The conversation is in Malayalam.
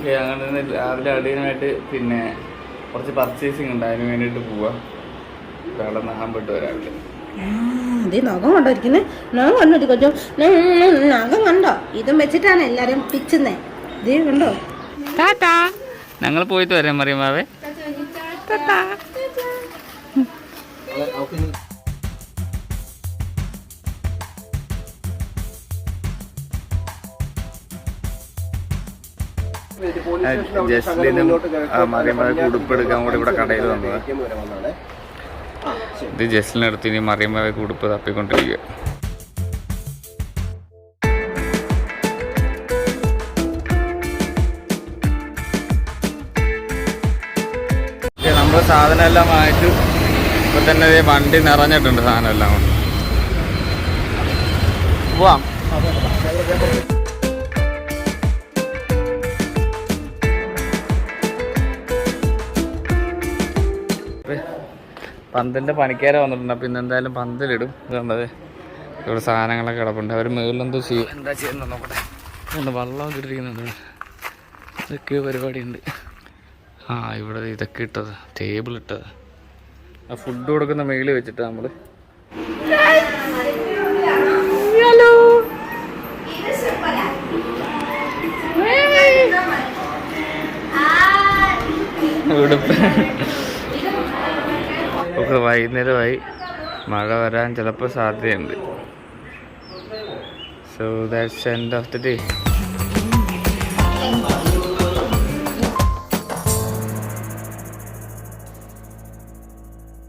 ഓക്കെ, അങ്ങനെ രാവിലെ അടിയനായിട്ട് പിന്നെ കുറച്ച് പർച്ചേസിങ് ഉണ്ട്, അതിന് വേണ്ടിയിട്ട് പോവാം. അവിടെ നാമ്പെട്ട് രാവിലെ അതേ നഖം കണ്ടോരിക്കുന്നത്, നഖം കണ്ടോ കൊച്ചു, നഖം കണ്ടോ? ഇതും വെച്ചിട്ടാണ് എല്ലാരും പിച്ചുന്നേ. ഇതേ കണ്ടോ? ഞങ്ങൾ പോയിട്ട് വരാം മറിയമ്മാവേ. ജസ്ലിനും മറിയമ്മാവയ്ക്ക് ഉടുപ്പെടുക്കാൻ കൂടി ഇവിടെ കടയിൽ വന്നത്. ഇത് ജസ്ലിനടുത്ത് ഇനി മറിയമ്മാവയ്ക്ക് ഉടുപ്പ് തപ്പിക്കൊണ്ടിരിക്കുക. നമ്മൾ സാധനം എല്ലാം വാങ്ങിച്ചു. ഇപ്പൊ തന്നെ വണ്ടി നിറഞ്ഞിട്ടുണ്ട് സാധനം എല്ലാം കൊണ്ട്. പോവാം. പന്തലിൻ്റെ പണിക്കാരെ വന്നിട്ടുണ്ട്. അപ്പോൾ ഇന്ന് എന്തായാലും പന്തലിടും. ഇതുണ്ടത് ഇവിടെ സാധനങ്ങളൊക്കെ കിടപ്പുണ്ട്. അവർ മുകളിലെന്തോ ചെയ്യും. എന്താ ചെയ്യുന്നത് നോക്കട്ടെ. ഒന്ന് വെള്ളം ഇട്ടിരിക്കുന്നുണ്ട്. ഇതൊക്കെ പരിപാടിയുണ്ട്. ഇവിടെ ഇതൊക്കെ ഇട്ടത്, ടേബിൾ ഇട്ടത്. ആ ഫുഡ് കൊടുക്കുന്ന മേളിൽ വെച്ചിട്ട് നമ്മൾ ഉടുപ്പ് ഒക്കെ വൈകുന്നേരമായി. മഴ വരാൻ ചിലപ്പോൾ സാധ്യതയുണ്ട്. So that's end of the day.